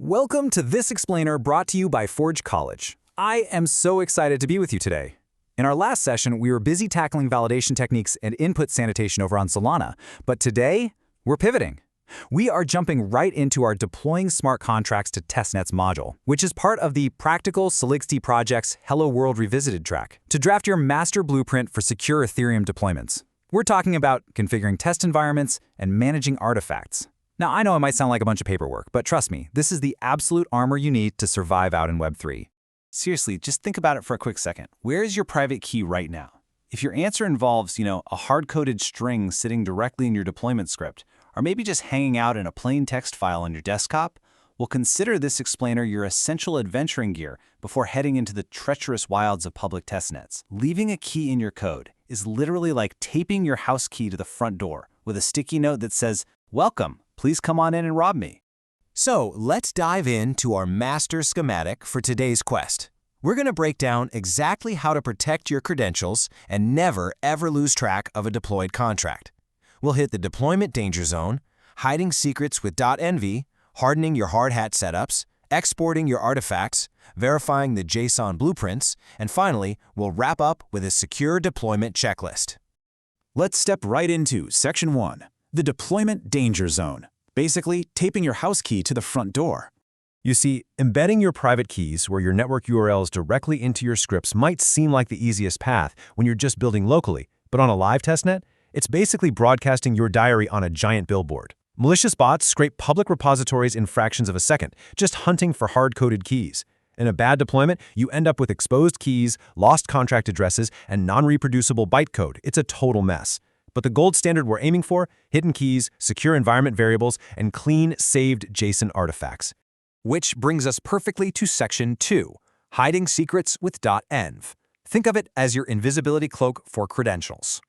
Welcome to this explainer brought to you by Forge College. I am so excited to be with you today. In our last session, we were busy tackling validation techniques and input sanitation over on Solana, but today, we're pivoting. We are jumping right into our Deploying Smart Contracts to Testnets module, which is part of the Practical Solidity Project's Hello World Revisited track, to draft your master blueprint for secure Ethereum deployments. We're talking about configuring test environments and managing artifacts. Now, I know it might sound like a bunch of paperwork, but trust me, this is the absolute armor you need to survive out in Web3. Seriously, just think about it for a quick second. Where is your private key right now? If your answer involves, a hard-coded string sitting directly in your deployment script, or maybe just hanging out in a plain text file on your desktop, well, consider this explainer your essential adventuring gear before heading into the treacherous wilds of public testnets. Leaving a key in your code is literally like taping your house key to the front door with a sticky note that says, "Welcome, please come on in and rob me." So let's dive into our master schematic for today's quest. We're going to break down exactly how to protect your credentials and never ever lose track of a deployed contract. We'll hit the deployment danger zone, hiding secrets with dotenv, hardening your Hardhat setups, exporting your artifacts, verifying the JSON blueprints, and finally, we'll wrap up with a secure deployment checklist. Let's step right into Section 1, the Deployment Danger Zone. Basically, taping your house key to the front door. You see, embedding your private keys where your network URLs directly into your scripts might seem like the easiest path when you're just building locally, but on a live testnet, it's basically broadcasting your diary on a giant billboard. Malicious bots scrape public repositories in fractions of a second, just hunting for hard-coded keys. In a bad deployment, you end up with exposed keys, lost contract addresses, and non-reproducible bytecode. It's a total mess. But the gold standard we're aiming for, hidden keys, secure environment variables, and clean, saved JSON artifacts. Which brings us perfectly to Section 2, hiding secrets with dotenv. Think of it as your invisibility cloak for credentials.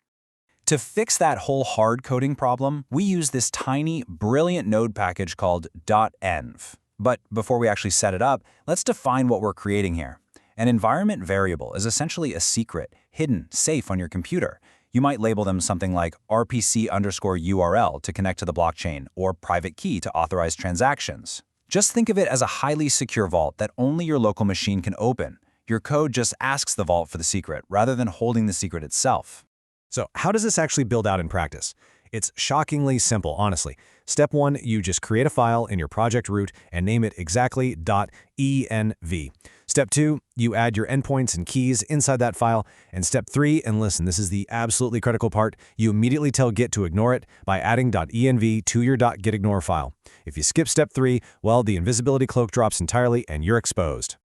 To fix that whole hard coding problem, we use this tiny, brilliant node package called dotenv. But before we actually set it up, let's define what we're creating here. An environment variable is essentially a secret, hidden, safe on your computer. You might label them something like RPC_URL to connect to the blockchain or private key to authorize transactions. Just think of it as a highly secure vault that only your local machine can open. Your code just asks the vault for the secret rather than holding the secret itself. So how does this actually build out in practice? It's shockingly simple, honestly. Step 1, you just create a file in your project root and name it exactly .env. Step 2, you add your endpoints and keys inside that file. And step 3, and listen, this is the absolutely critical part, you immediately tell Git to ignore it by adding .env to your .gitignore file. If you skip step 3, well, the invisibility cloak drops entirely and you're exposed.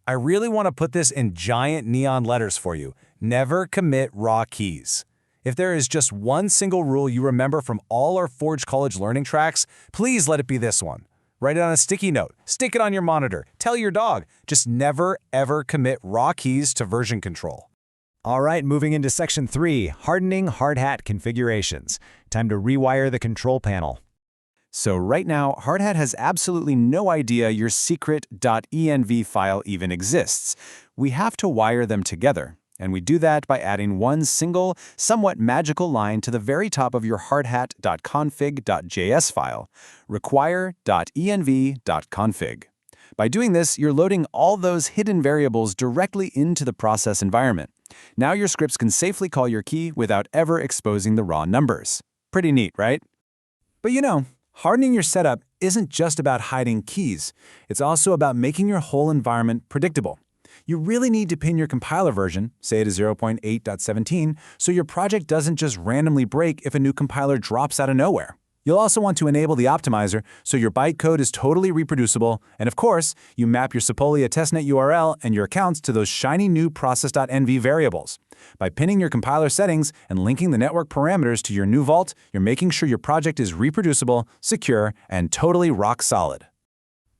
I really want to put this in giant neon letters for you. Never commit raw keys. If there is just one single rule you remember from all our Forge College learning tracks, please let it be this one. Write it on a sticky note, stick it on your monitor, tell your dog, just never ever commit raw keys to version control. All right, moving into Section 3, hardening Hardhat configurations. Time to rewire the control panel. So right now, Hardhat has absolutely no idea your secret .env file even exists. We have to wire them together. And we do that by adding one single, somewhat magical line to the very top of your hardhat.config.js file, require.env.config. By doing this, you're loading all those hidden variables directly into the process environment. Now your scripts can safely call your key without ever exposing the raw numbers. Pretty neat, right? But hardening your setup isn't just about hiding keys. It's also about making your whole environment predictable. You really need to pin your compiler version, say to 0.8.17, so your project doesn't just randomly break if a new compiler drops out of nowhere. You'll also want to enable the optimizer so your bytecode is totally reproducible, and of course, you map your Sepolia testnet URL and your accounts to those shiny new process.env variables. By pinning your compiler settings and linking the network parameters to your new vault, you're making sure your project is reproducible, secure, and totally rock solid.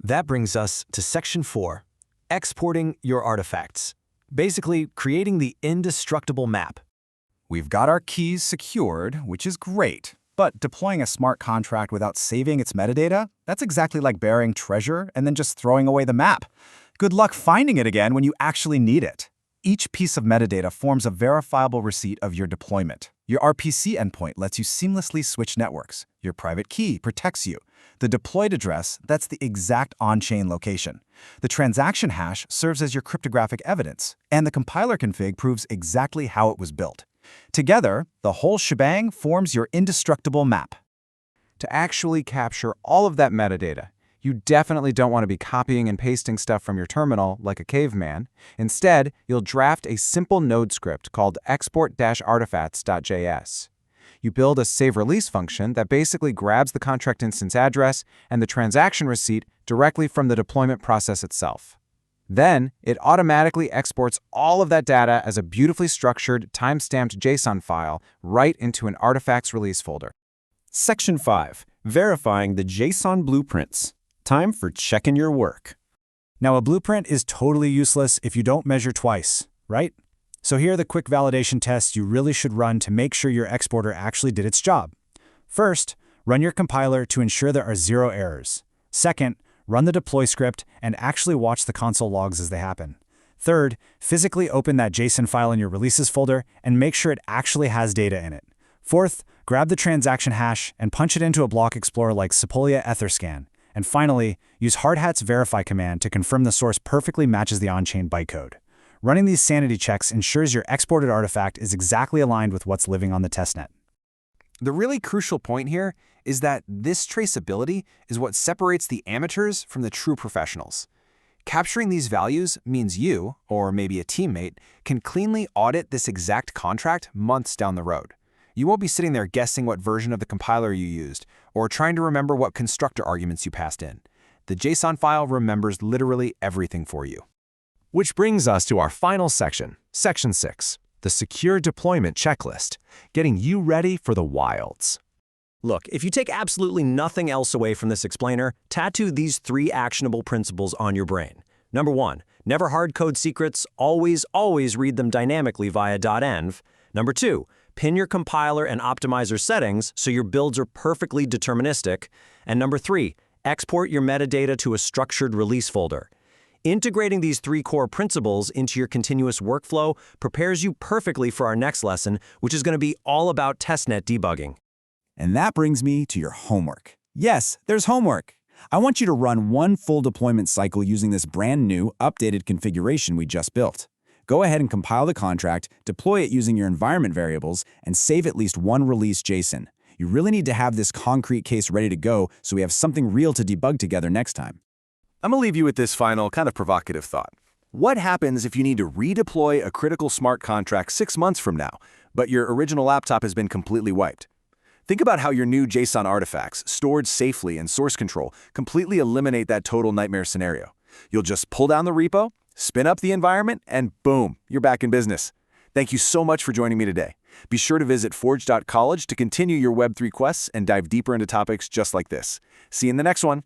That brings us to Section 4. Exporting your artifacts. Basically, creating the indestructible map. We've got our keys secured, which is great. But deploying a smart contract without saving its metadata, that's exactly like burying treasure and then just throwing away the map. Good luck finding it again when you actually need it. Each piece of metadata forms a verifiable receipt of your deployment. Your RPC endpoint lets you seamlessly switch networks. Your private key protects you. The deployed address, that's the exact on-chain location. The transaction hash serves as your cryptographic evidence, and the compiler config proves exactly how it was built. Together, the whole shebang forms your indestructible map. To actually capture all of that metadata, you definitely don't want to be copying and pasting stuff from your terminal like a caveman. Instead, you'll draft a simple Node script called export-artifacts.js. You build a save-release function that basically grabs the contract instance address and the transaction receipt directly from the deployment process itself. Then, it automatically exports all of that data as a beautifully structured, time-stamped JSON file right into an artifacts release folder. Section 5. Verifying the JSON blueprints. Time for checking your work. Now, a blueprint is totally useless if you don't measure twice, right? So here are the quick validation tests you really should run to make sure your exporter actually did its job. First, run your compiler to ensure there are 0 errors. Second, run the deploy script and actually watch the console logs as they happen. Third, physically open that JSON file in your releases folder and make sure it actually has data in it. Fourth, grab the transaction hash and punch it into a block explorer like Sepolia Etherscan. And finally, use Hardhat's verify command to confirm the source perfectly matches the on-chain bytecode. Running these sanity checks ensures your exported artifact is exactly aligned with what's living on the testnet. The really crucial point here is that this traceability is what separates the amateurs from the true professionals. Capturing these values means you, or maybe a teammate, can cleanly audit this exact contract months down the road. You won't be sitting there guessing what version of the compiler you used, or trying to remember what constructor arguments you passed in. The JSON file remembers literally everything for you. Which brings us to our final section, Section 6, the Secure Deployment Checklist, getting you ready for the wilds. Look, if you take absolutely nothing else away from this explainer, tattoo these 3 actionable principles on your brain. Number 1, never hard-code secrets, always read them dynamically via dotenv. Number 2, pin your compiler and optimizer settings so your builds are perfectly deterministic. And number 3, export your metadata to a structured release folder. Integrating these 3 core principles into your continuous workflow prepares you perfectly for our next lesson, which is going to be all about testnet debugging. And that brings me to your homework. Yes, there's homework. I want you to run one full deployment cycle using this brand new, updated configuration we just built. Go ahead and compile the contract, deploy it using your environment variables, and save at least one release JSON. You really need to have this concrete case ready to go so we have something real to debug together next time. I'm going to leave you with this final, kind of provocative thought. What happens if you need to redeploy a critical smart contract 6 months from now, but your original laptop has been completely wiped? Think about how your new JSON artifacts, stored safely in source control, completely eliminate that total nightmare scenario. You'll just pull down the repo, spin up the environment, and boom, you're back in business. Thank you so much for joining me today. Be sure to visit forge.college to continue your Web3 quests and dive deeper into topics just like this. See you in the next one.